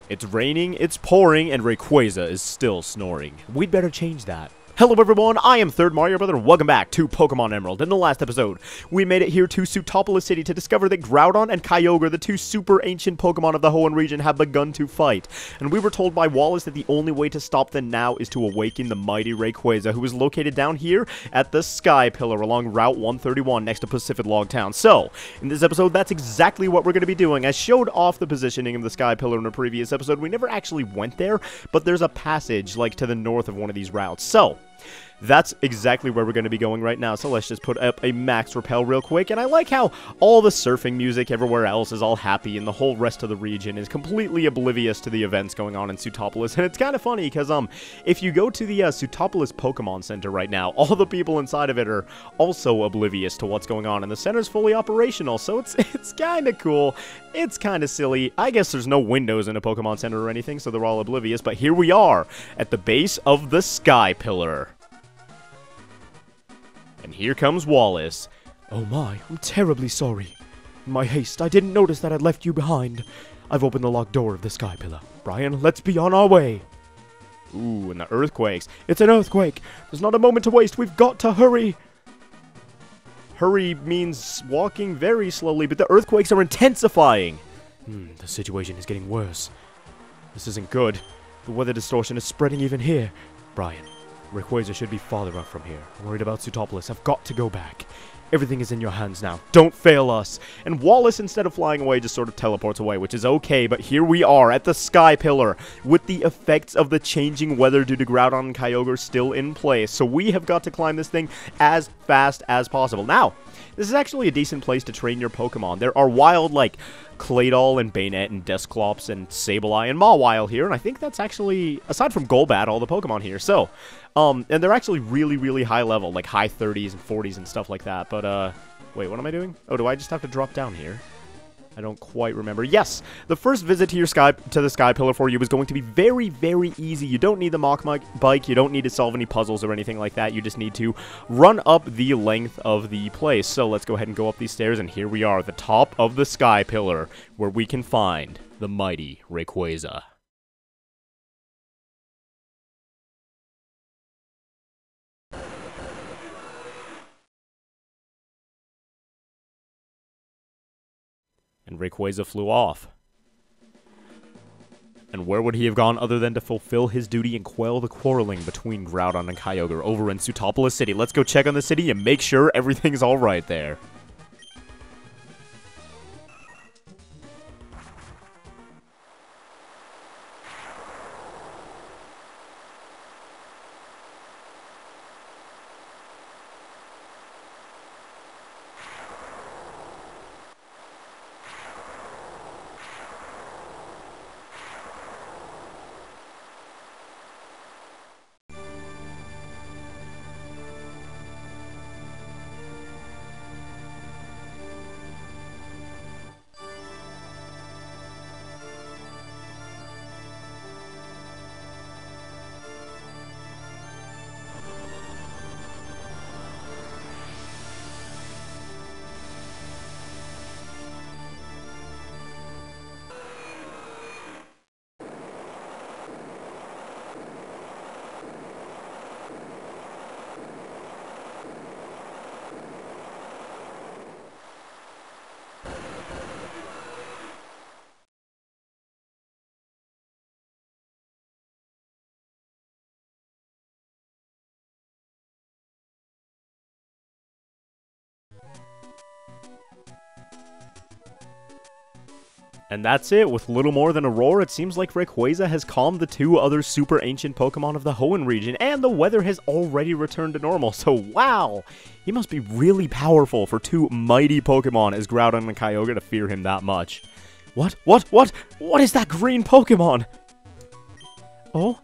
It's raining, it's pouring, and Rayquaza is still snoring. We'd better change that. Hello everyone, I am Third Mario Brother, and welcome back to Pokemon Emerald. In the last episode, we made it here to Sootopolis City to discover that Groudon and Kyogre, the two super ancient Pokemon of the Hoenn region, have begun to fight. And we were told by Wallace that the only way to stop them now is to awaken the mighty Rayquaza, who is located down here at the Sky Pillar along Route 131 next to Pacific Log Town. So, in this episode, that's exactly what we're going to be doing. I showed off the positioning of the Sky Pillar in a previous episode. We never actually went there, but there's a passage, like, to the north of one of these routes. So, that's exactly where we're going to be going right now, so let's just put up a max repel real quick. And I like how all the surfing music everywhere else is all happy, and the whole rest of the region is completely oblivious to the events going on in Sootopolis. And it's kind of funny, because if you go to the Sootopolis Pokemon Center right now, all the people inside of it are also oblivious to what's going on, and the center's fully operational, so it's kind of cool. It's kind of silly. I guess there's no windows in a Pokemon Center or anything, so they're all oblivious, but here we are, at the base of the Sky Pillar. And here comes Wallace. Oh my, I'm terribly sorry. In my haste, I didn't notice that I'd left you behind. I've opened the locked door of the Sky Pillar. Brian, let's be on our way. Ooh, and the earthquakes. It's an earthquake. There's not a moment to waste. We've got to hurry. Hurry means walking very slowly, but the earthquakes are intensifying. The situation is getting worse. This isn't good. The weather distortion is spreading even here. Brian, Rayquaza should be farther up from here. I'm worried about Sootopolis. I've got to go back. Everything is in your hands now. Don't fail us. And Wallace, instead of flying away, just sort of teleports away, which is okay, but here we are at the Sky Pillar, with the effects of the changing weather due to Groudon and Kyogre still in place. So we have got to climb this thing as fast as possible. Now, this is actually a decent place to train your Pokemon. There are wild, like, Claydol and Bayonet and Dusclops and Sableye and Mawile here, and I think that's actually, aside from Golbat, all the Pokemon here. So, and they're actually really, really high level, like high 30s and 40s and stuff like that. But, wait, what am I doing? Oh, do I just have to drop down here? I don't quite remember. Yes, the first visit to the Sky Pillar for you is going to be very, very easy. You don't need the Mach Bike. You don't need to solve any puzzles or anything like that. You just need to run up the length of the place. So let's go ahead and go up these stairs, and here we are at the top of the Sky Pillar, where we can find the mighty Rayquaza. And Rayquaza flew off. And where would he have gone other than to fulfill his duty and quell the quarreling between Groudon and Kyogre over in Sootopolis City? Let's go check on the city and make sure everything's alright there. And that's it. With little more than a roar, it seems like Rayquaza has calmed the two other super ancient Pokemon of the Hoenn region, and the weather has already returned to normal. So, wow! He must be really powerful for two mighty Pokemon as Groudon and Kyogre to fear him that much. What? What is that green Pokemon? Oh?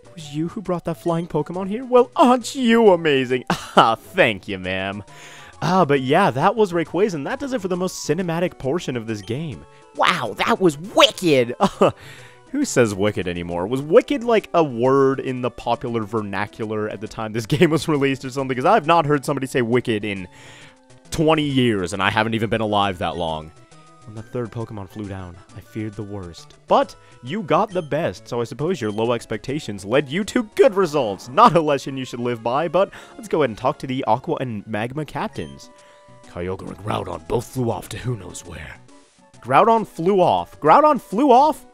It was you who brought that flying Pokemon here? Well, aren't you amazing? Ah, thank you, ma'am. But yeah, that was Rayquaza, and that does it for the most cinematic portion of this game. Wow, that was wicked! Who says wicked anymore? Was wicked like a word in the popular vernacular at the time this game was released or something? Because I've not heard somebody say wicked in 20 years, and I haven't even been alive that long. When that third Pokemon flew down, I feared the worst. But you got the best, so I suppose your low expectations led you to good results. Not a lesson you should live by, but let's go ahead and talk to the Aqua and Magma captains. Kyogre and Groudon both flew off to who knows where. Groudon flew off. Groudon flew off?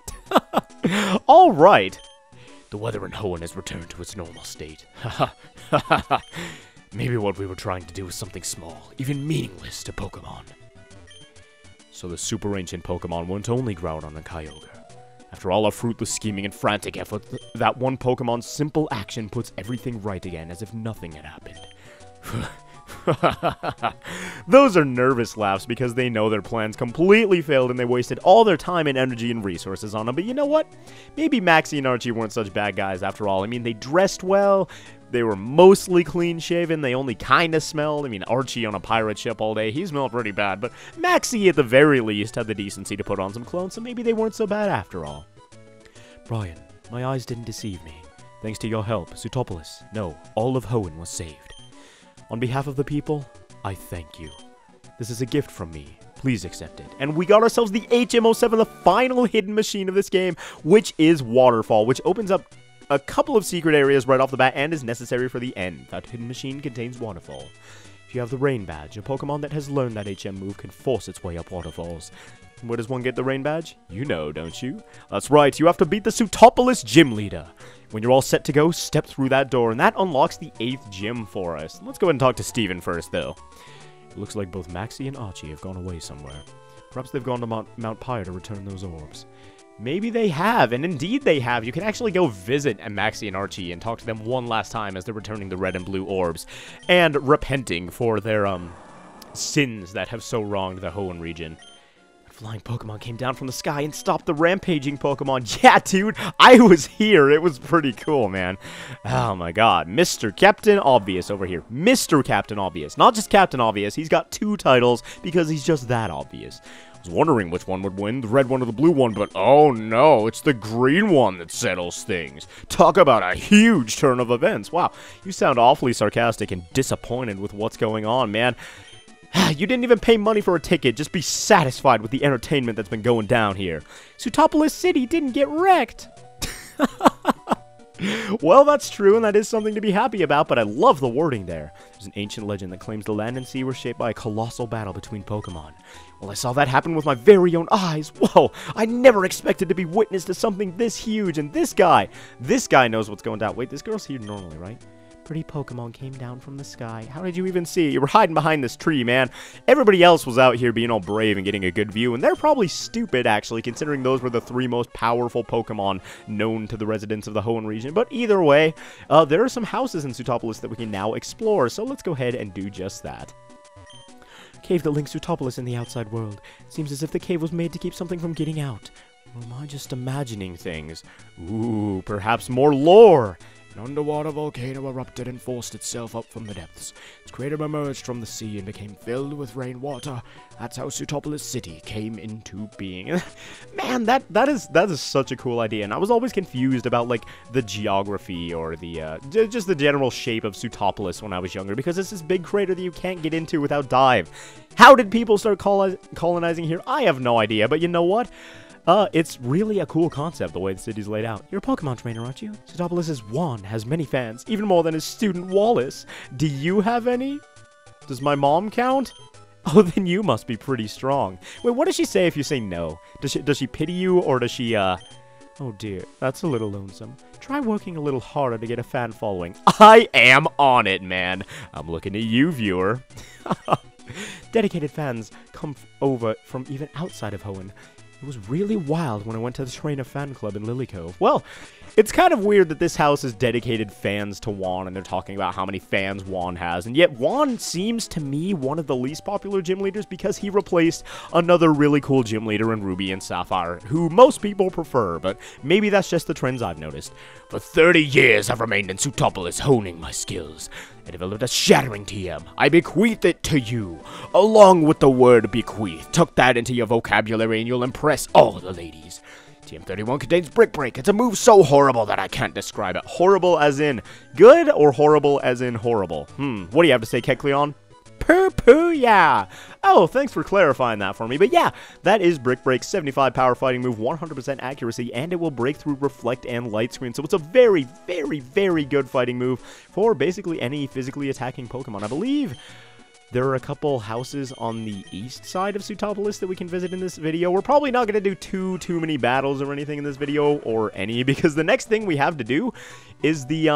Alright. The weather in Hoenn has returned to its normal state. Maybe what we were trying to do was something small, even meaningless to Pokemon. So the super ancient Pokemon weren't only Groudon and Kyogre. After all our fruitless scheming and frantic effort, that one Pokemon's simple action puts everything right again as if nothing had happened. Those are nervous laughs because they know their plans completely failed and they wasted all their time and energy and resources on them. But you know what? Maybe Maxie and Archie weren't such bad guys after all. I mean, they dressed well. They were mostly clean-shaven. They only kind of smelled. I mean, Archie on a pirate ship all day, he smelled pretty bad. But Maxie, at the very least, had the decency to put on some clothes, so maybe they weren't so bad after all. Brian, my eyes didn't deceive me. Thanks to your help, Zootopolis, no, all of Hoenn was saved. On behalf of the people, I thank you. This is a gift from me. Please accept it. And we got ourselves the HM07, the final hidden machine of this game, which is Waterfall, which opens up a couple of secret areas right off the bat and is necessary for the end. That hidden machine contains Waterfall. If you have the Rain Badge, a Pokemon that has learned that HM move can force its way up waterfalls. Where does one get the Rain Badge? You know, don't you? That's right, you have to beat the Zootopolis Gym Leader. When you're all set to go, step through that door, and that unlocks the 8th gym for us. Let's go ahead and talk to Steven first, though. It looks like both Maxie and Archie have gone away somewhere. Perhaps they've gone to Mount Pyre to return those orbs. Maybe they have, and indeed they have. You can actually go visit Maxie and Archie and talk to them one last time as they're returning the red and blue orbs and repenting for their sins that have so wronged the Hoenn region. That flying Pokemon came down from the sky and stopped the rampaging Pokemon. Yeah, dude, I was here. It was pretty cool, man. Oh my god. Mr. Captain Obvious over here. Mr. Captain Obvious. Not just Captain Obvious. He's got 2 titles because he's just that obvious. I was wondering which one would win, the red one or the blue one, but oh no, it's the green one that settles things. Talk about a huge turn of events. Wow, you sound awfully sarcastic and disappointed with what's going on, man. You didn't even pay money for a ticket, just be satisfied with the entertainment that's been going down here. Zootopolis City didn't get wrecked. Well, that's true, and that is something to be happy about, but I love the wording there. There's an ancient legend that claims the land and sea were shaped by a colossal battle between Pokemon. Well, I saw that happen with my very own eyes. Whoa, I never expected to be witness to something this huge, and this guy knows what's going down. Wait, this girl's here normally, right? Pretty Pokemon came down from the sky. How did you even see it? You were hiding behind this tree, man. Everybody else was out here being all brave and getting a good view, and they're probably stupid, actually, considering those were the 3 most powerful Pokemon known to the residents of the Hoenn region. But either way, there are some houses in Zootopolis that we can now explore, so let's go ahead and do just that. Cave that links Zootopolis in the outside world. Seems as if the cave was made to keep something from getting out. Or am I just imagining things? Ooh, perhaps more lore! An underwater volcano erupted and forced itself up from the depths. Its crater emerged from the sea and became filled with rainwater. That's how Zootopolis City came into being. Man, that is such a cool idea. And I was always confused about, like, the geography or the, just the general shape of Zootopolis when I was younger. Because it's this big crater that you can't get into without dive. How did people start colonizing here? I have no idea. But you know what? It's really a cool concept, the way the city's laid out. You're a Pokemon trainer, aren't you? Zootopolis' Juan has many fans, even more than his student Wallace. Do you have any? Does my mom count? Oh, then you must be pretty strong. Wait, what does she say if you say no? Does she pity you, or does she, Oh dear, that's a little lonesome. Try working a little harder to get a fan following. I am on it, man. I'm looking at you, viewer. Dedicated fans come over from even outside of Hoenn. It was really wild when I went to the Trainer fan club in Lily Cove. Well, it's kind of weird that this house is dedicated fans to Juan, and they're talking about how many fans Juan has, and yet Juan seems to me one of the least popular gym leaders because he replaced another really cool gym leader in Ruby and Sapphire, who most people prefer, but maybe that's just the trends I've noticed. For 30 years, I've remained in Zootopolis honing my skills. I developed a shattering TM. I bequeath it to you. Along with the word bequeath. Tuck that into your vocabulary and you'll impress all the ladies. TM31 contains Brick Break. It's a move so horrible that I can't describe it. Horrible as in good or horrible as in horrible? What do you have to say, Kecleon? yeah. Oh, thanks for clarifying that for me. But yeah, that is Brick Break, 75 power fighting move, 100% accuracy, and it will break through Reflect and Light Screen. So it's a very, very, very good fighting move for basically any physically attacking Pokemon. I believe there are a couple houses on the east side of Sutopolis that we can visit in this video. We're probably not going to do too many battles or anything in this video, or any, because the next thing we have to do is the,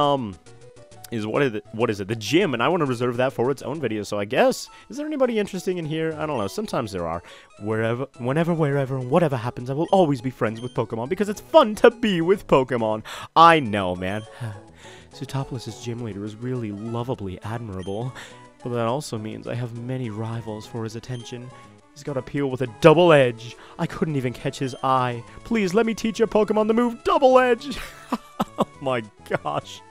what is it? The gym, and I want to reserve that for its own video. So I guess, is there anybody interesting in here? I don't know. Sometimes there are. Whenever, whatever happens, I will always be friends with Pokemon because it's fun to be with Pokemon. I know, man. Sutopolis' gym leader is really lovably admirable. But that also means I have many rivals for his attention. He's got a peel with a double edge. I couldn't even catch his eye. Please let me teach your Pokemon the move Double Edge. Oh my gosh.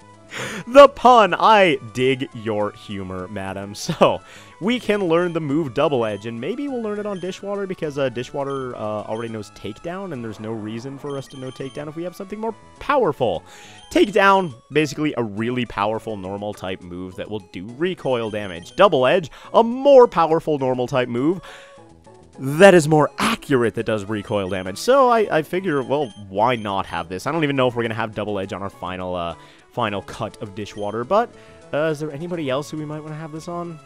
The pun! I dig your humor, madam. So, we can learn the move Double Edge, and maybe we'll learn it on Dishwater, because Dishwater already knows Takedown, and there's no reason for us to know Takedown if we have something more powerful. Takedown, basically a really powerful normal-type move that will do recoil damage. Double Edge, a more powerful normal-type move that is more accurate that does recoil damage. So, I figure, well, why not have this? I don't even know if we're going to have Double Edge on our final cut of Dishwater, but is there anybody else who we might want to have this on?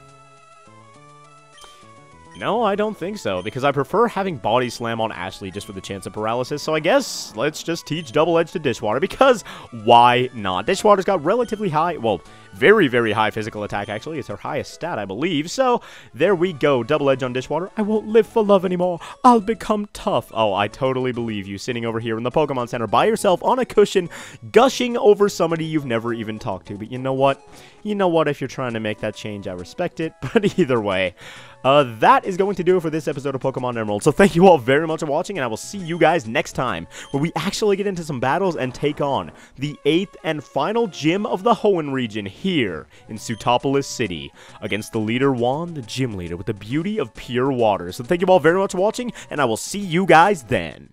No, I don't think so, because I prefer having Body Slam on Ashley just for the chance of paralysis, so I guess let's just teach Double Edge to Dishwater, because why not? Dishwater's got relatively high, well, very, very high physical attack, actually. It's her highest stat, I believe, so there we go. Double Edge on Dishwater. I won't live for love anymore. I'll become tough. Oh, I totally believe you, sitting over here in the Pokemon Center by yourself on a cushion, gushing over somebody you've never even talked to, but you know what? You know what? If you're trying to make that change, I respect it, but either way, that is going to do it for this episode of Pokemon Emerald. So thank you all very much for watching, and I will see you guys next time, where we actually get into some battles and take on the 8th and final gym of the Hoenn region here in Sutopolis City, against the leader Juan, the gym leader with the beauty of pure water. So thank you all very much for watching, and I will see you guys then.